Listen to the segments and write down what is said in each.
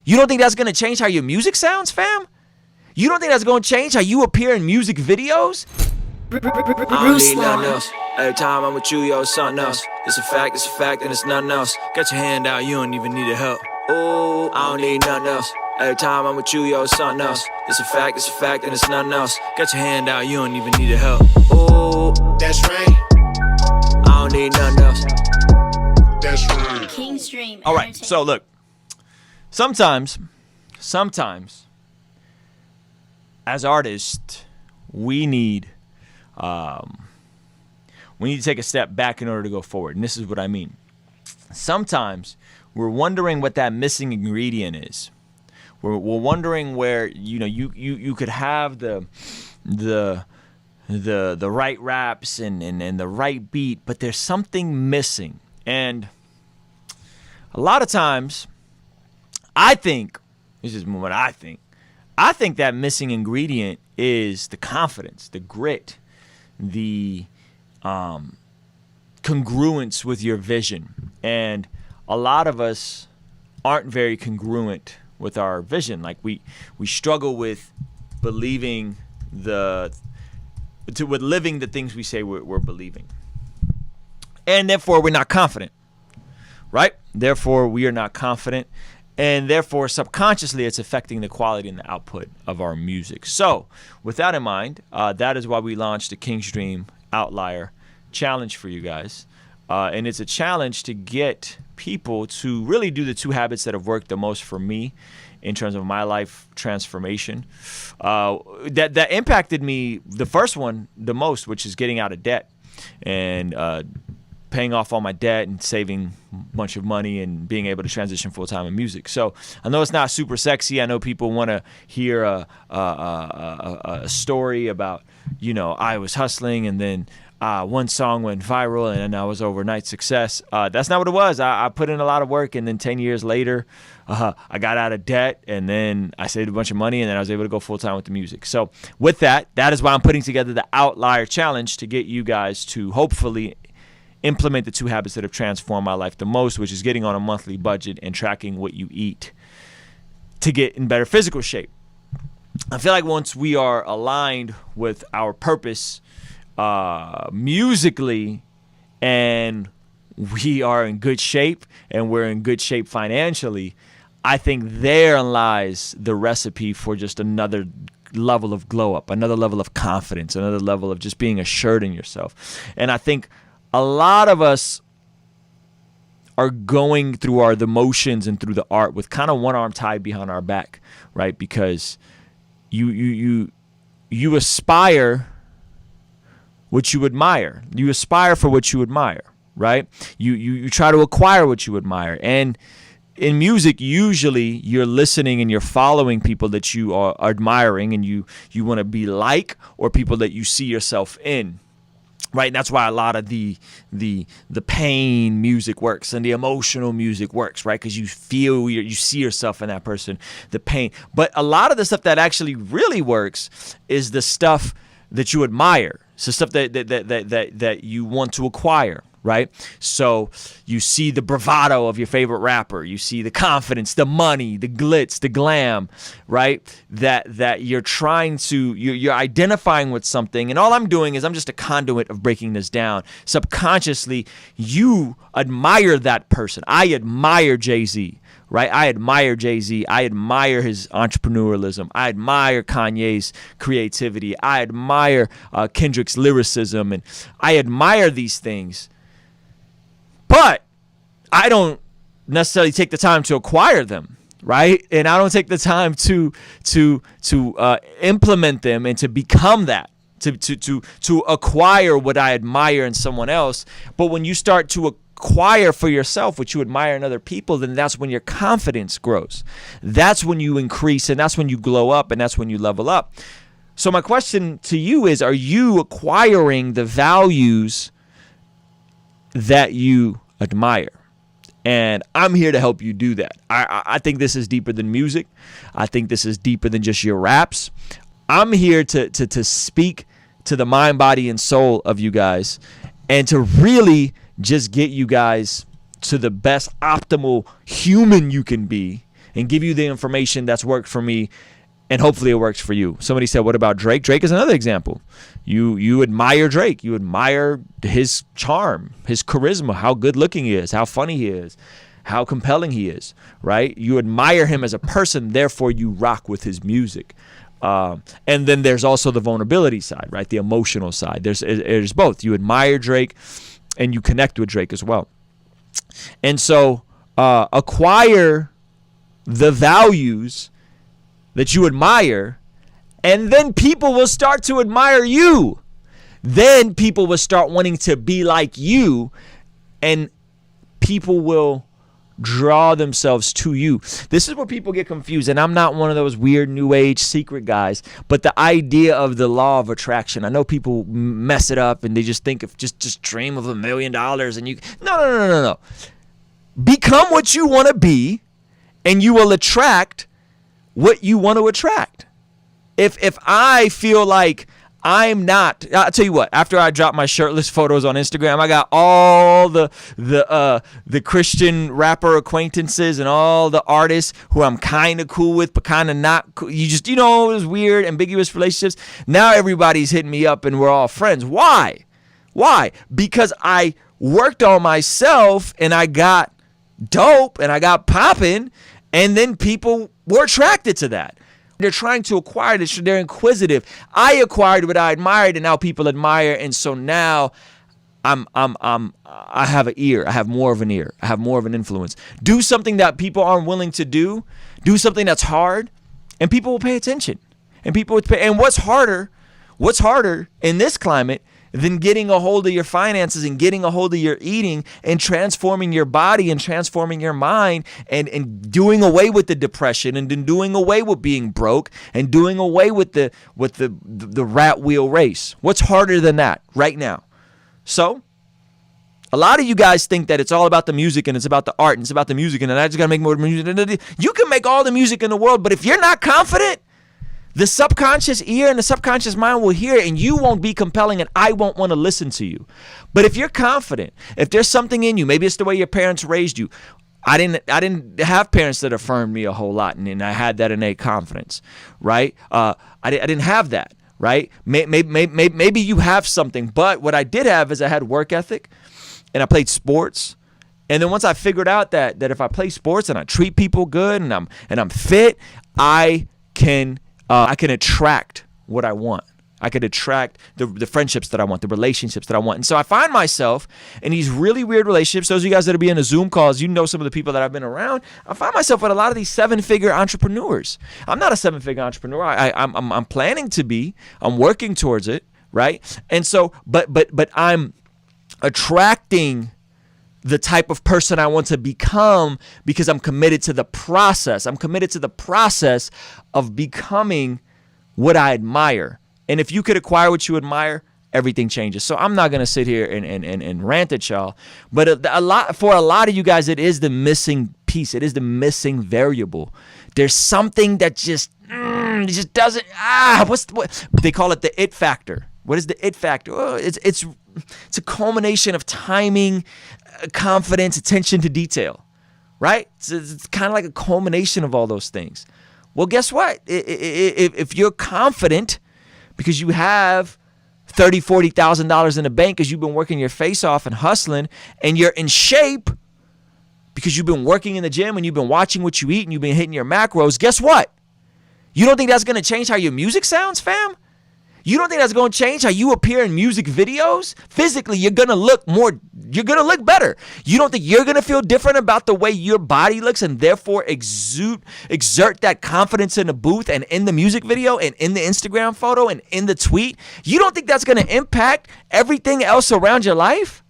You don't think that's going to change how your music sounds, fam? You don't think that's going to change how you appear in music videos? I don't need nothing else. Every time I'm with you, yo, it's something else. It's a fact, and it's nothing else. Got your hand out, you don't even need a help. Ooh, I don't need nothing else. Every time I'm with you, yo, it's something else. It's a fact, and it's nothing else. Got your hand out, you don't even need a help. Ooh, that's right. I don't need nothing else. That's right. Kingstream. All right, so look. Sometimes, as artists, we need to take a step back in order to go forward. And this is what I mean. Sometimes we're wondering what that missing ingredient is. We're wondering where you could have the right raps and the right beat, but there's something missing. And a lot of times, I think that missing ingredient is the confidence, the grit, the congruence with your vision. And a lot of us aren't very congruent with our vision. Like we struggle with believing with living the things we say we're believing. And therefore we're not confident, right? Therefore we are not confident. And therefore, subconsciously, it's affecting the quality and the output of our music. So, with that in mind, that is why we launched the Kingstream Outlier challenge for you guys. And it's a challenge to get people to really do the two habits that have worked the most for me in terms of my life transformation. That impacted me, the first one, the most, which is getting out of debt and paying off all my debt and saving a bunch of money and being able to transition full-time in music. So I know it's not super sexy. I know people want to hear a story about, I was hustling and then one song went viral and then I was overnight success. That's not what it was. I put in a lot of work, and then 10 years later, I got out of debt, and then I saved a bunch of money, and then I was able to go full-time with the music. So with that is why I'm putting together the Outlier Challenge to get you guys to hopefully implement the two habits that have transformed my life the most, which is getting on a monthly budget and tracking what you eat to get in better physical shape. I feel like once we are aligned with our purpose musically, and we are in good shape and we're in good shape financially, I think therein lies the recipe for just another level of glow up, another level of confidence, another level of just being assured in yourself. And I think a lot of us are going through the motions and through the art with kind of one arm tied behind our back, right? Because you aspire what you admire. You aspire for what you admire, right? You try to acquire what you admire. And in music, usually you're listening and you're following people that you are admiring and you want to be like, or people that you see yourself in. Right, and that's why a lot of the pain music works and the emotional music works, right? Because you feel, you see yourself in that person, the pain. But a lot of the stuff that actually really works is the stuff that you admire. It's the stuff that you want to acquire, right? So you see the bravado of your favorite rapper, you see the confidence, the money, the glitz, the glam, right? That you're trying to, you're identifying with something. And all I'm doing is I'm just a conduit of breaking this down. Subconsciously, you admire that person. I admire Jay-Z. Right? I admire Jay-Z. I admire his entrepreneurialism. I admire Kanye's creativity. I admire Kendrick's lyricism. And I admire these things. But I don't necessarily take the time to acquire them, right? And I don't take the time to implement them and to become that, to acquire what I admire in someone else. But when you start to acquire for yourself what you admire in other people, then that's when your confidence grows. That's when you increase, and that's when you glow up, and that's when you level up. So my question to you is, are you acquiring the values that you admire? And I'm here to help you do that. I think this is deeper than music. I think this is deeper than just your raps. I'm here to speak to the mind, body, and soul of you guys, and to really just get you guys to the best optimal human you can be and give you the information that's worked for me, and hopefully it works for you. Somebody said, what about Drake? Drake is another example. You admire Drake. You admire his charm, his charisma, how good looking he is, how funny he is, how compelling he is, right? You admire him as a person, therefore you rock with his music. And then there's also the vulnerability side, right? The emotional side. There's both. You admire Drake and you connect with Drake as well. And so acquire the values that you admire, and then people will start to admire you. Then people will start wanting to be like you, and people will draw themselves to you. This is where people get confused, and I'm not one of those weird new age secret guys, but the idea of the law of attraction. I know people mess it up and they just think of just dream of $1 million and you no. Become what you want to be, and you will attract what you want to attract. If I feel like I'm not, I'll tell you what, after I drop my shirtless photos on Instagram, I got all the Christian rapper acquaintances and all the artists who I'm kind of cool with, but kind of not cool. It was weird, ambiguous relationships. Now everybody's hitting me up and we're all friends. Why? Because I worked on myself and I got dope and I got popping, and then people were attracted to that. They're trying to acquire this. They're inquisitive. I acquired what I admired, and now people admire. And so now I have an ear. I have more of an ear. I have more of an influence. Do something that people aren't willing to do. Do something that's hard, and people will pay attention. And people would pay. And what's harder in this climate than getting a hold of your finances and getting a hold of your eating and transforming your body and transforming your mind and doing away with the depression and then doing away with being broke and doing away with the rat wheel race? What's harder than that right now? So a lot of you guys think that it's all about the music and it's about the art and it's about the music and I just got to make more music. You can make all the music in the world, but if you're not confident, the subconscious ear and the subconscious mind will hear it, and you won't be compelling, and I won't want to listen to you. But if you're confident, if there's something in you, maybe it's the way your parents raised you. I didn't have parents that affirmed me a whole lot, and I had that innate confidence, right? I didn't have that, right? Maybe you have something, but what I did have is I had work ethic, and I played sports. And then once I figured out that if I play sports and I treat people good and I'm fit, I can attract what I want. I could attract the friendships that I want, the relationships that I want. And so I find myself in these really weird relationships. Those of you guys that are being in the Zoom calls, you know some of the people that I've been around. I find myself with a lot of these 7-figure entrepreneurs. I'm not a 7-figure entrepreneur. I'm planning to be. I'm working towards it, right? And so, but I'm attracting the type of person I want to become because I'm committed to the process. I'm committed to the process of becoming what I admire. And if you could acquire what you admire, everything changes. So I'm not going to sit here and rant at y'all. But for a lot of you guys, it is the missing piece. It is the missing variable. There's something that just doesn't, what they call it, the it factor. What is the it factor? Oh, it's a culmination of timing, confidence, attention to detail, right? It's kind of like a culmination of all those things. Well, guess what? If you're confident because you have $30,000, $40,000 in the bank because you've been working your face off and hustling, and you're in shape because you've been working in the gym and you've been watching what you eat and you've been hitting your macros, guess what? You don't think that's going to change how your music sounds, fam? You don't think that's going to change how you appear in music videos? Physically, you're going to look better. You don't think you're going to feel different about the way your body looks and therefore exert that confidence in the booth and in the music video and in the Instagram photo and in the tweet? You don't think that's going to impact everything else around your life?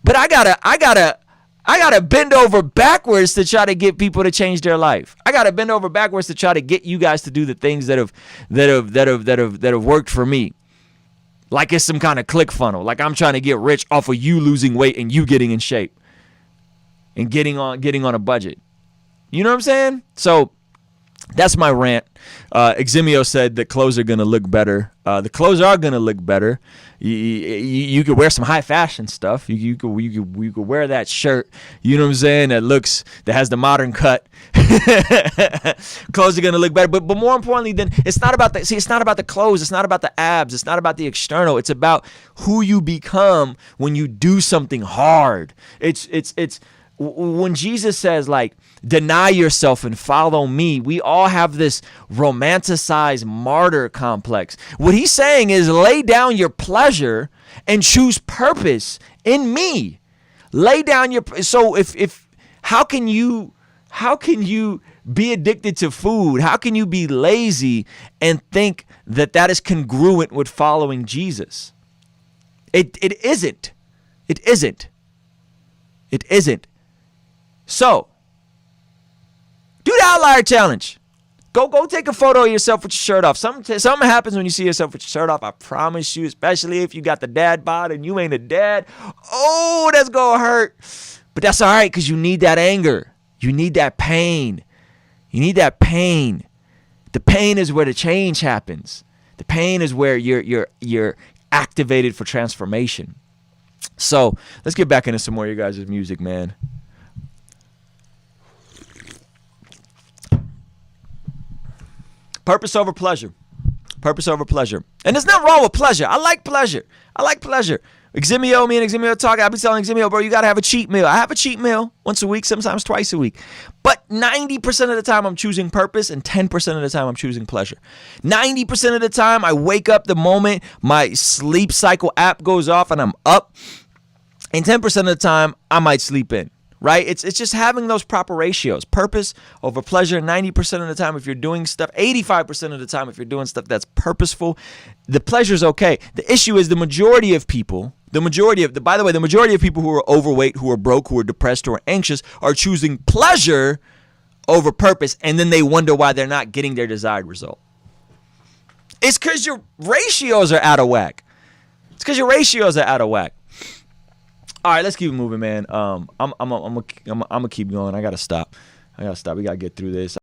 But I gotta bend over backwards to try to get people to change their life. I gotta bend over backwards to try to get you guys to do the things that have worked for me. Like it's some kind of click funnel. Like I'm trying to get rich off of you losing weight and you getting in shape and getting on a budget. You know what I'm saying? So that's my rant. Eximio said that clothes are gonna look better The clothes are gonna look better. You could wear some high fashion stuff. You could wear that shirt. You know what I'm saying? That has the modern cut. Clothes are gonna look better. But more importantly, it's not about it's not about the clothes. It's not about the abs. It's not about the external. It's about who you become when you do something hard. It's when Jesus says, like, deny yourself and follow me, we all have this romanticized martyr complex. What he's saying is lay down your pleasure and choose purpose in me. Lay down how can you be addicted to food? How can you be lazy and think that is congruent with following Jesus? It isn't. It isn't. It isn't. So, do the Outlier challenge. Go take a photo of yourself with your shirt off. Something happens when you see yourself with your shirt off. I promise you, especially if you got the dad bod and you ain't a dad. Oh, that's going to hurt. But that's all right, because you need that anger. You need that pain. You need that pain. The pain is where the change happens. The pain is where you're activated for transformation. So, let's get back into some more of your guys' music, man. Purpose over pleasure. Purpose over pleasure. And there's nothing wrong with pleasure. I like pleasure. Eximio, me and Eximio talk. I'll be telling Eximio, bro, you got to have a cheat meal. I have a cheat meal once a week, sometimes twice a week. But 90% of the time I'm choosing purpose, and 10% of the time I'm choosing pleasure. 90% of the time I wake up the moment my sleep cycle app goes off and I'm up. And 10% of the time I might sleep in. Right? It's just having those proper ratios. Purpose over pleasure 90% of the time if you're doing stuff. 85% of the time if you're doing stuff that's purposeful. The pleasure's okay. The issue is the majority of people who are overweight, who are broke, who are depressed, who are anxious are choosing pleasure over purpose, and then they wonder why they're not getting their desired result. It's because your ratios are out of whack. All right, let's keep it moving, man. I'm gonna keep going. I gotta stop. We gotta get through this.